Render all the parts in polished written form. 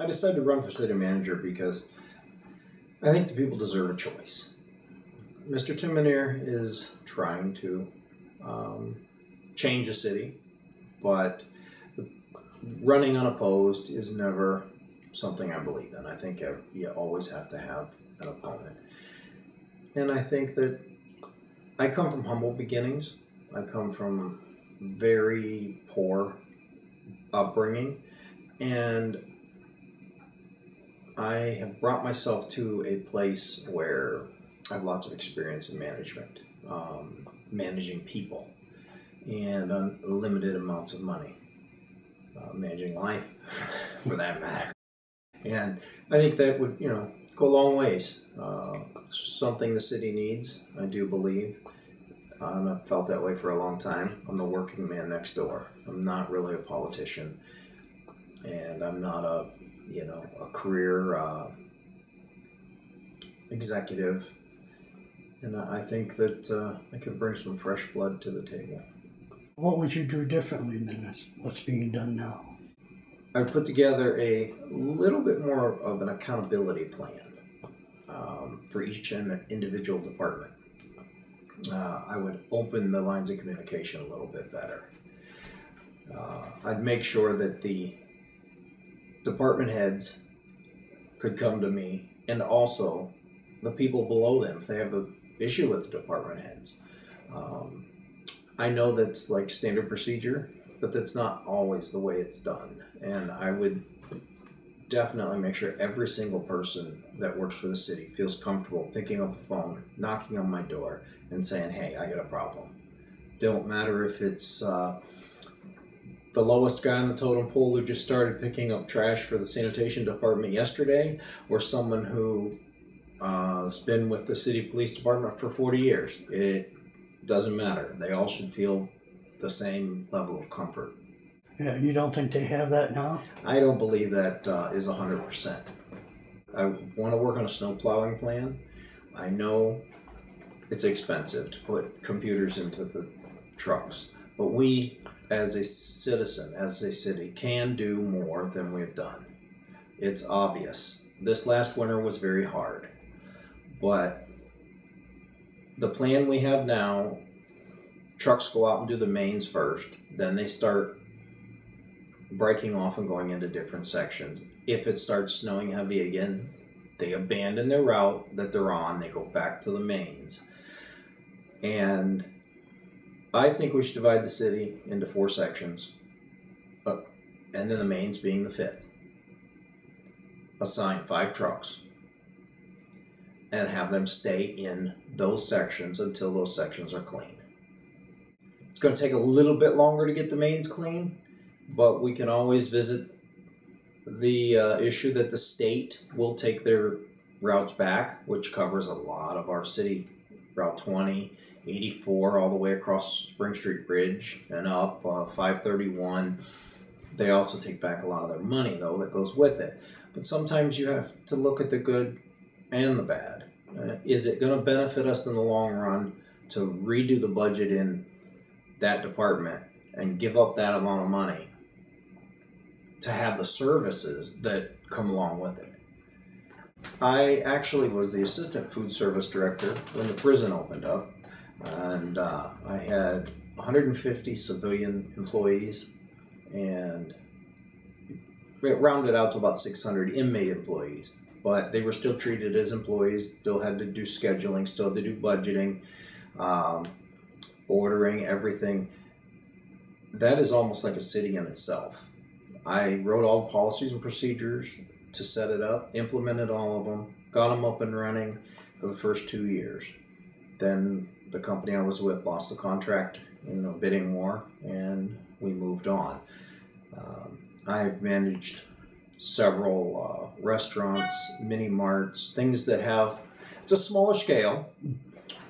I decided to run for city manager because I think the people deserve a choice. Mr. Timonere is trying to change the city, but running unopposed is never something I believe in. I think you always have to have an opponent. And I think that I come from humble beginnings. I come from very poor upbringing, and I have brought myself to a place where I have lots of experience in management, managing people, and unlimited amounts of money, managing life, for that matter. And I think that would, go a long ways. Something the city needs, I do believe. And I've felt that way for a long time. I'm the working man next door. I'm not really a politician, and I'm not a career executive. And I think that I could bring some fresh blood to the table. What would you do differently than what's being done now? I would put together a little bit more of an accountability plan for each individual department. I would open the lines of communication a little bit better. I'd make sure that the department heads could come to me, and also the people below them if they have an issue with the department heads. I know that's like standard procedure, but that's not always the way it's done. And I would definitely make sure every single person that works for the city feels comfortable picking up the phone, knocking on my door, and saying, hey, I got a problem. Don't matter if it's the lowest guy on the totem pole who just started picking up trash for the sanitation department yesterday, or someone who has been with the city police department for 40 years. It doesn't matter. They all should feel the same level of comfort. Yeah, you don't think they have that now? I don't believe that is 100%. I want to work on a snow plowing plan. I know it's expensive to put computers into the trucks, but we, as a citizen, as a city, can do more than we've done. It's obvious. This last winter was very hard, but the plan we have now, trucks go out and do the mains first, then they start breaking off and going into different sections. If it starts snowing heavy again, they abandon their route that they're on, they go back to the mains. And I think we should divide the city into 4 sections, and then the mains being the 5th. Assign 5 trucks and have them stay in those sections until those sections are clean. It's going to take a little bit longer to get the mains clean, but we can always visit the issue that the state will take their routes back, which covers a lot of our city, Route 20, 84, all the way across Spring Street Bridge and up 531. They also take back a lot of their money, though, that goes with it. But sometimes you have to look at the good and the bad. Is it going to benefit us in the long run to redo the budget in that department and give up that amount of money to have the services that come along with it? I actually was the assistant food service director when the prison opened up, and I had 150 civilian employees, and it rounded out to about 600 inmate employees, but they were still treated as employees, still had to do scheduling, still had to do budgeting, ordering, everything. That is almost like a city in itself. I wrote all the policies and procedures to set it up, implemented all of them, got them up and running for the first 2 years. Then the company I was with lost the contract in the bidding war, and we moved on. I've managed several restaurants, mini marts, things that have, it's a smaller scale,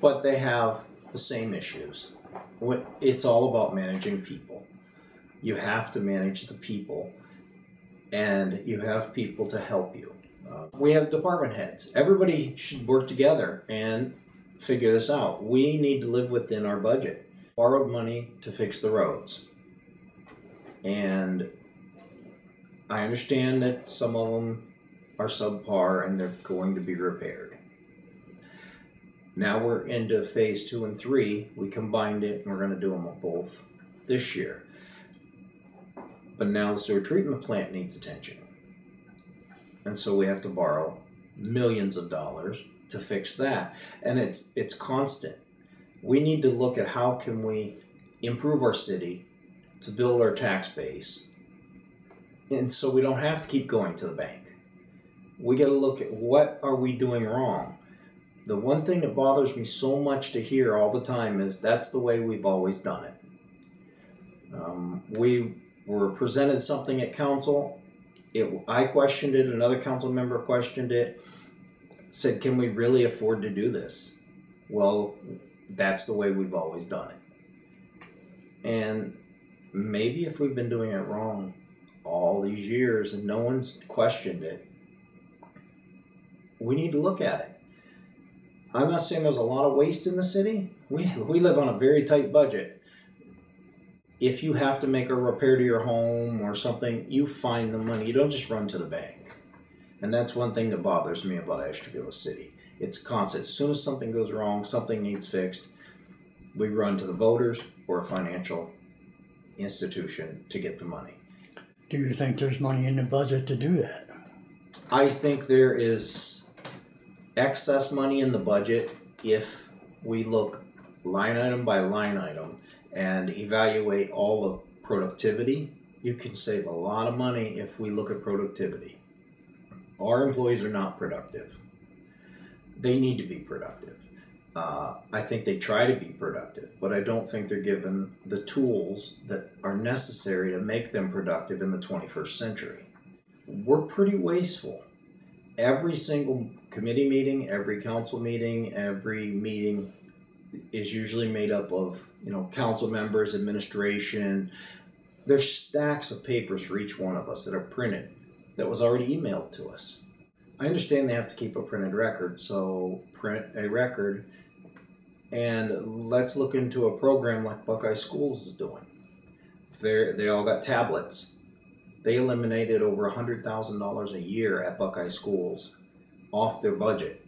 but they have the same issues. It's all about managing people. You have to manage the people, and you have people to help you. We have department heads. Everybody should work together and figure this out. We need to live within our budget. Borrowed money to fix the roads. And I understand that some of them are subpar and they're going to be repaired. Now we're into phase 2 and 3. We combined it and we're going to do them both this year. But now the sewer treatment plant needs attention. And so we have to borrow millions of dollars to fix that. And it's constant. We need to look at how can we improve our city to build our tax base. And so we don't have to keep going to the bank. We got to look at what are we doing wrong. The one thing that bothers me so much to hear all the time is that's the way we've always done it. We were presented something at council. I questioned it, another council member questioned it, said, can we really afford to do this? Well, that's the way we've always done it. And maybe if we've been doing it wrong all these years and no one's questioned it, we need to look at it. I'm not saying there's a lot of waste in the city. We live on a very tight budget. If you have to make a repair to your home or something, you find the money. You don't just run to the bank. And that's one thing that bothers me about Ashtabula City. It's constant. As soon as something goes wrong, something needs fixed, we run to the voters or a financial institution to get the money. Do you think there's money in the budget to do that? I think there is excess money in the budget if we look line item by line item and evaluate all the productivity. You can save a lot of money if we look at productivity. Our employees are not productive. They need to be productive. I think they try to be productive, but I don't think they're given the tools that are necessary to make them productive in the 21st century. We're pretty wasteful. Every single committee meeting, every council meeting, every meeting is usually made up of, council members, administration. There's stacks of papers for each one of us that are printed that was already emailed to us. I understand they have to keep a printed record, so print a record and let's look into a program like Buckeye Schools is doing. They all got tablets. They eliminated over $100,000 a year at Buckeye Schools off their budget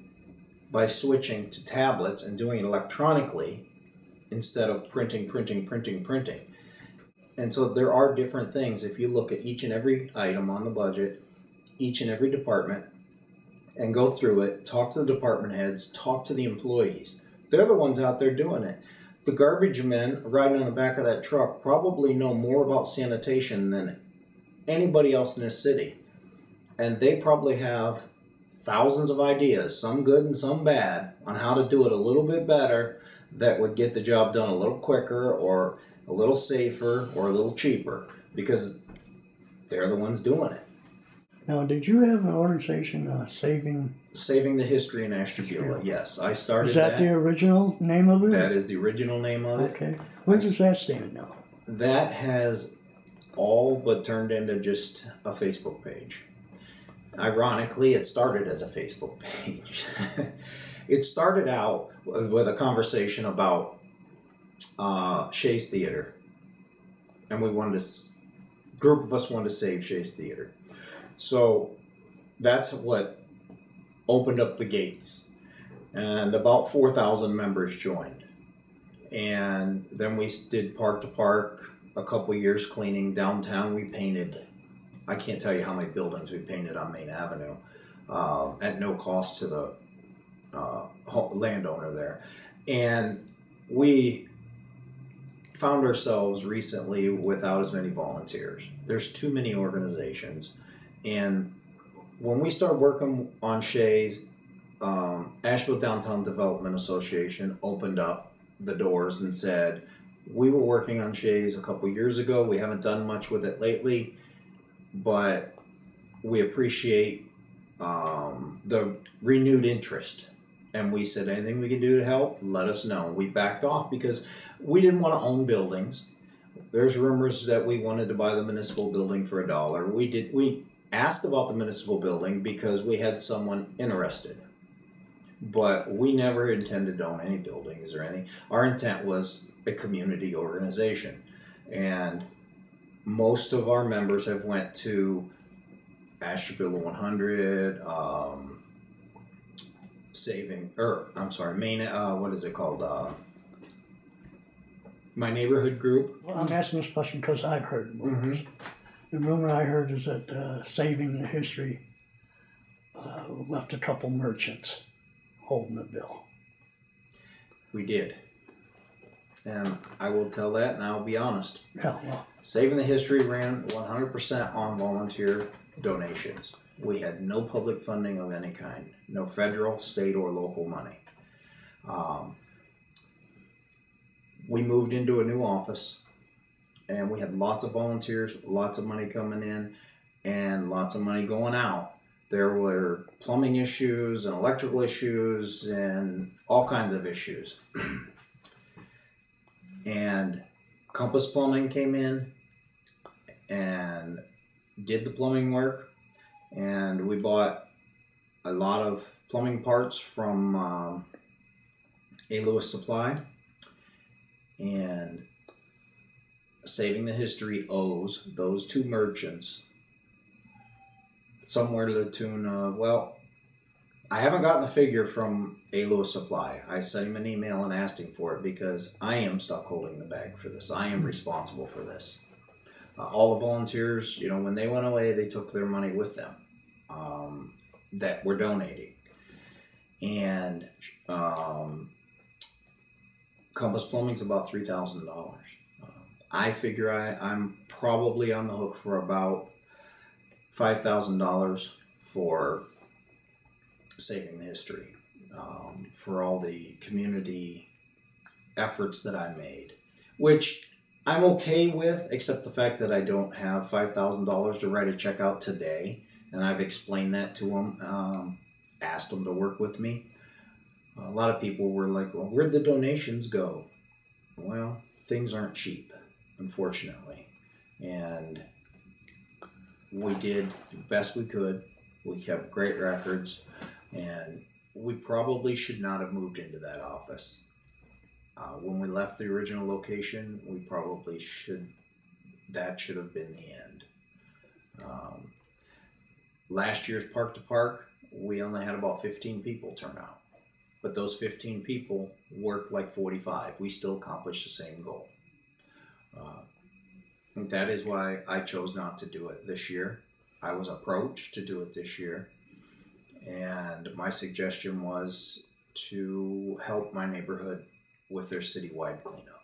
by switching to tablets and doing it electronically instead of printing. And so there are different things. If you look at each and every item on the budget, each and every department, and go through it, talk to the department heads, talk to the employees. They're the ones out there doing it. The garbage men riding on the back of that truck probably know more about sanitation than anybody else in this city. And they probably have thousands of ideas, some good and some bad, on how to do it a little bit better that would get the job done a little quicker or a little safer or a little cheaper because they're the ones doing it. Now, did you have an organization Saving the History in Ashtabula? Yes, I started. Is that the original name of it? That is the original name of it. Okay. Where does that stand now? That has all but turned into just a Facebook page. Ironically, it started as a Facebook page. It started out with a conversation about Shays Theater, and group of us wanted to save Shays Theater. So that's what opened up the gates, and about 4,000 members joined. And then we did park to park, a couple years cleaning downtown. We painted, I can't tell you how many buildings we painted on Main Avenue at no cost to the landowner there. And we found ourselves recently without as many volunteers. There's too many organizations. And when we started working on Shays, Asheville Downtown Development Association opened up the doors and said, we were working on Shays a couple years ago. We haven't done much with it lately, but we appreciate the renewed interest. And we said, anything we can do to help, let us know. We backed off because we didn't want to own buildings. There's rumors that we wanted to buy the municipal building for $1. We asked about the municipal building because we had someone interested, but we never intended to own any buildings or anything. Our intent was a community organization, and most of our members have went to Ashtabula 100, what is it called? My neighborhood group. Well, I'm asking this question because I've heard rumors. The rumor I heard is that Saving the History left a couple merchants holding the bill. We did. And I will tell that, and I'll be honest. Yeah, well, Saving the History ran 100% on volunteer donations. We had no public funding of any kind. No federal, state, or local money. We moved into a new office, and we had lots of volunteers, lots of money coming in, and lots of money going out. There were plumbing issues and electrical issues and all kinds of issues. And Compass Plumbing came in and did the plumbing work, and we bought a lot of plumbing parts from A. Lewis Supply. And Saving the History owes those two merchants somewhere to the tune of, well, I haven't gotten the figure from A. Lewis Supply. I sent him an email and asked him for it because I am stuck holding the bag for this. I am responsible for this. All the volunteers, you know, when they went away, they took their money with them that were donating. And Compass Plumbing's about $3,000. I figure I'm probably on the hook for about $5,000 for Saving the History, for all the community efforts that I made, which I'm okay with, except the fact that I don't have $5,000 to write a check out today, and I've explained that to them, asked them to work with me. A lot of people were like, well, where'd the donations go? Well, things aren't cheap, unfortunately. And we did the best we could. We kept great records. And we probably should not have moved into that office. When we left the original location, we probably that should have been the end. Last year's Park to Park, we only had about 15 people turn out. But those 15 people worked like 45. We still accomplished the same goal. That is why I chose not to do it this year. I was approached to do it this year. And my suggestion was to help my neighborhood with their citywide cleanup.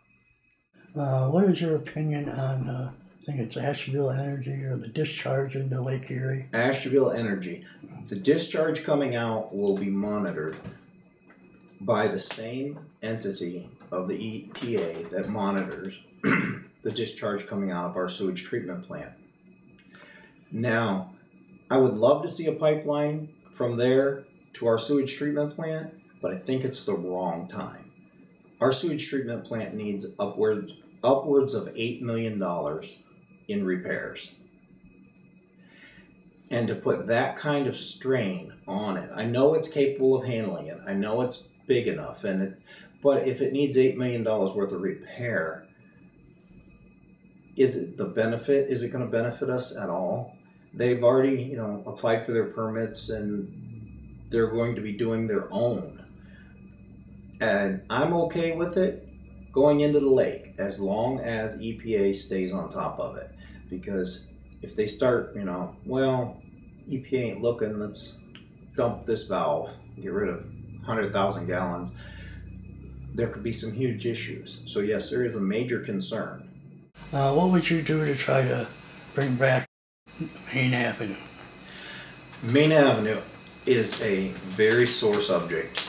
What is your opinion on, I think it's Ashtabula Energy or the discharge into Lake Erie? Ashtabula Energy. The discharge coming out will be monitored by the same entity of the EPA that monitors the discharge coming out of our sewage treatment plant. Now, I would love to see a pipeline from there to our sewage treatment plant, but I think it's the wrong time. Our sewage treatment plant needs upwards of $8 million in repairs. And to put that kind of strain on it, I know it's capable of handling it. I know it's big enough, but if it needs $8 million worth of repair, is it going to benefit us at all? They've already, applied for their permits, and they're going to be doing their own. And I'm okay with it going into the lake as long as EPA stays on top of it. Because if they start, EPA ain't looking, let's dump this valve, get rid of 100,000 gallons, there could be some huge issues. So yes, there is a major concern. What would you do to try to bring back Main Avenue? Main Avenue is a very sore subject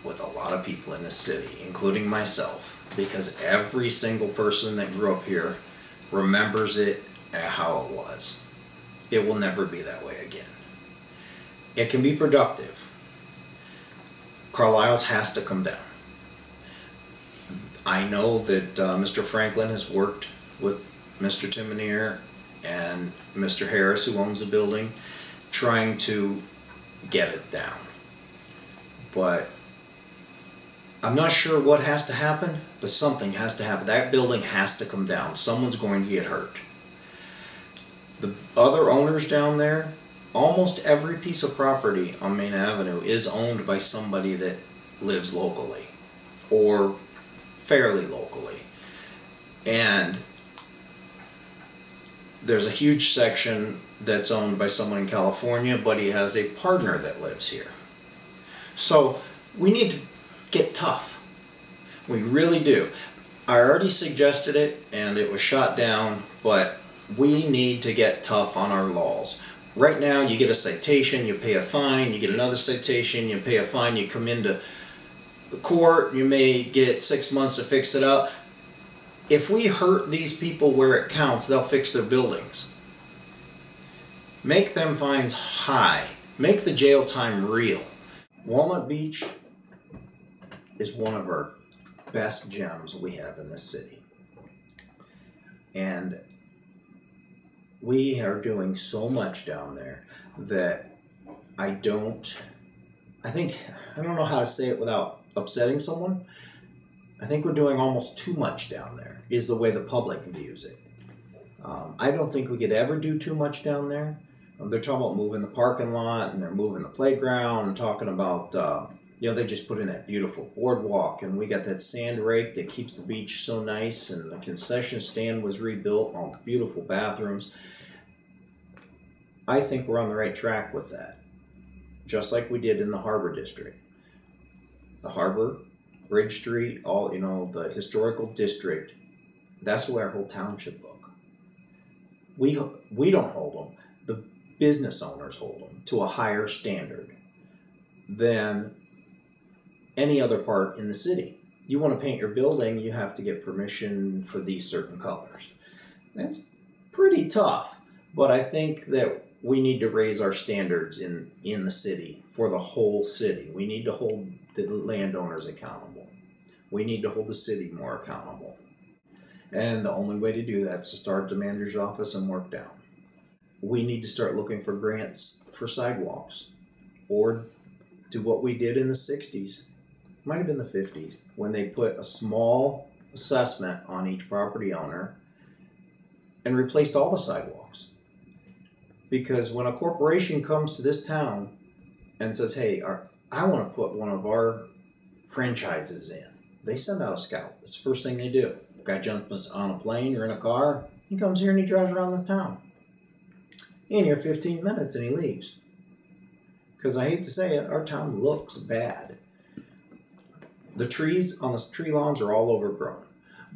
with a lot of people in this city, including myself, because every single person that grew up here remembers it and how it was. It will never be that way again. It can be productive. Carlisle's has to come down. I know that Mr. Franklin has worked with Mr. Timonere and Mr. Harris, who owns the building, trying to get it down. But I'm not sure what has to happen, but something has to happen. That building has to come down. Someone's going to get hurt. The other owners down there almost every piece of property on Main Avenue is owned by somebody that lives locally or fairly locally. And there's a huge section that's owned by someone in California, but he has a partner that lives here. So we need to get tough. We really do. I already suggested it and it was shot down, but we need to get tough on our laws. Right now you get a citation, you pay a fine, you get another citation, you pay a fine, you come into the court, you may get 6 months to fix it up. If we hurt these people where it counts, they'll fix their buildings. Make them fines high. Make the jail time real. Walnut Beach is one of our best gems we have in this city. And we are doing so much down there that I don't know how to say it without upsetting someone. I think we're doing almost too much down there, is the way the public views it. I don't think we could ever do too much down there. They're talking about moving the parking lot and they're moving the playground and talking about, they just put in that beautiful boardwalk and we got that sand rake that keeps the beach so nice, and the concession stand was rebuilt, all the beautiful bathrooms. I think we're on the right track with that, just like we did in the Harbor District. The Harbor, Bridge Street, all, the historical district, that's the way our whole town should look. We don't hold them. The business owners hold them to a higher standard than any other part in the city. You want to paint your building, you have to get permission for these certain colors. That's pretty tough, but I think that we need to raise our standards in the city for the whole city. We need to hold the landowners accountable. We need to hold the city more accountable. And the only way to do that is to start at the manager's office and work down. We need to start looking for grants for sidewalks, or do what we did in the 60s, might have been the 50s, when they put a small assessment on each property owner and replaced all the sidewalks. Because when a corporation comes to this town and says, hey, I want to put one of our franchises in, they send out a scout. That's the first thing they do. Guy jumps on a plane or in a car, he comes here and he drives around this town. In here 15 minutes and he leaves. Because I hate to say it, our town looks bad. The trees on the tree lawns are all overgrown.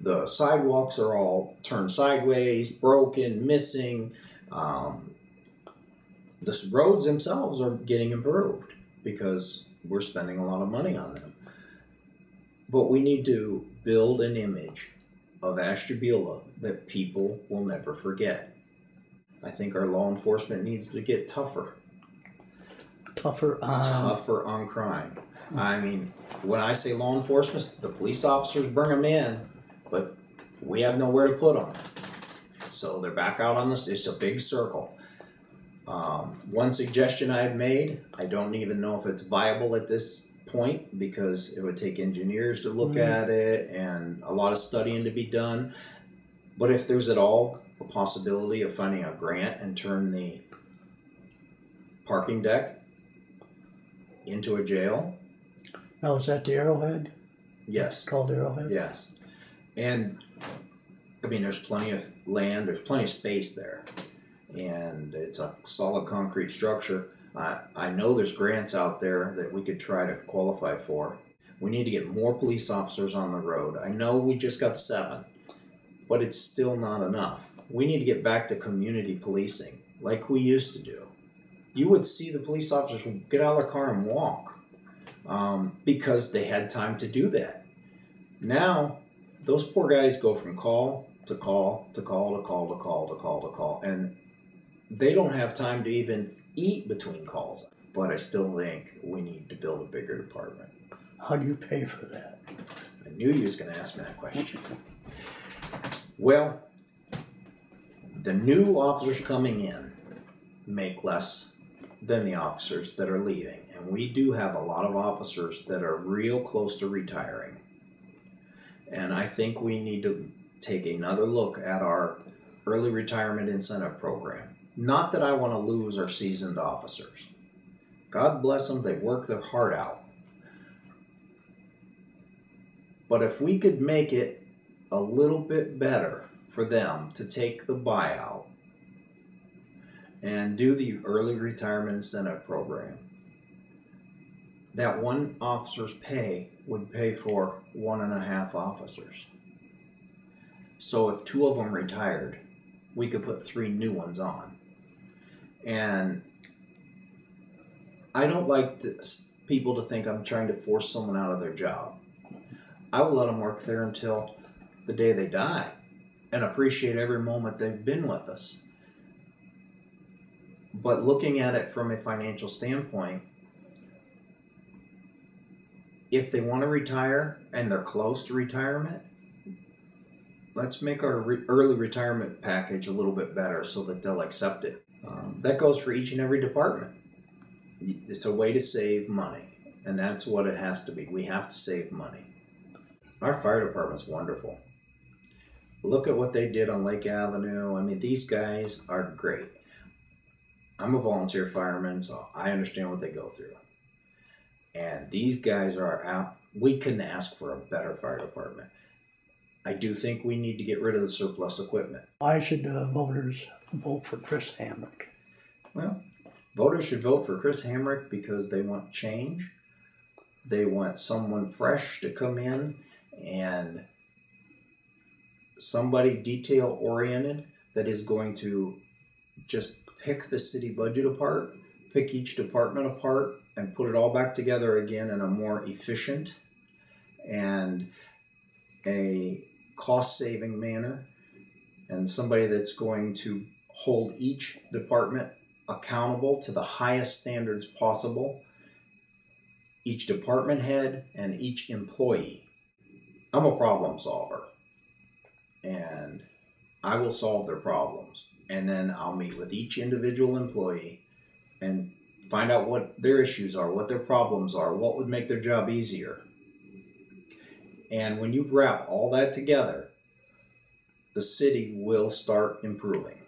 The sidewalks are all turned sideways, broken, missing. The roads themselves are getting improved because we're spending a lot of money on them. But we need to build an image of Ashtabula that people will never forget. I think our law enforcement needs to get tougher. Tougher on crime. I mean, when I say law enforcement, the police officers bring them in, but we have nowhere to put them. So they're back out on this. It's a big circle. One suggestion I had made, I don't even know if it's viable at this point because it would take engineers to look at it and a lot of studying to be done. But if there's at all a possibility of finding a grant and turn the parking deck into a jail. Now, is that the Arrowhead? Yes. It's called Arrowhead? Yes. And, I mean, there's plenty of land, there's plenty of space there. And it's a solid concrete structure. I know there's grants out there that we could try to qualify for. We need to get more police officers on the road. I know we just got 7, but it's still not enough. We need to get back to community policing like we used to do. You would see the police officers get out of their car and walk because they had time to do that. Now, those poor guys go from call to call to call to call to call to call to call, and they don't have time to even eat between calls. But I still think we need to build a bigger department. How do you pay for that? I knew you was going to ask me that question. Well, the new officers coming in make less than the officers that are leaving. And we do have a lot of officers that are real close to retiring. And I think we need to take another look at our early retirement incentive program. Not that I want to lose our seasoned officers. God bless them, they work their heart out. But if we could make it a little bit better for them to take the buyout and do the early retirement incentive program, that one officer's pay would pay for 1.5 officers. So if 2 of them retired, we could put 3 new ones on. And I don't like people to think I'm trying to force someone out of their job. I will let them work there until the day they die and appreciate every moment they've been with us. But looking at it from a financial standpoint, if they want to retire and they're close to retirement, let's make our early retirement package a little bit better so that they'll accept it. That goes for each and every department. It's a way to save money, and that's what it has to be. We have to save money. Our fire department's wonderful. Look at what they did on Lake Avenue. I mean, these guys are great. I'm a volunteer fireman, so I understand what they go through. And these guys are we couldn't ask for a better fire department. I do think we need to get rid of the surplus equipment. Why should voters vote for Kris Hamrick? Well, voters should vote for Kris Hamrick because they want change. They want someone fresh to come in and somebody detail-oriented that is going to just pick the city budget apart, pick each department apart, and put it all back together again in a more efficient and a cost-saving manner, and somebody that's going to hold each department accountable to the highest standards possible, each department head and each employee. I'm a problem solver, and I will solve their problems, and then I'll meet with each individual employee and find out what their issues are, what their problems are, what would make their job easier. And when you wrap all that together, the city will start improving.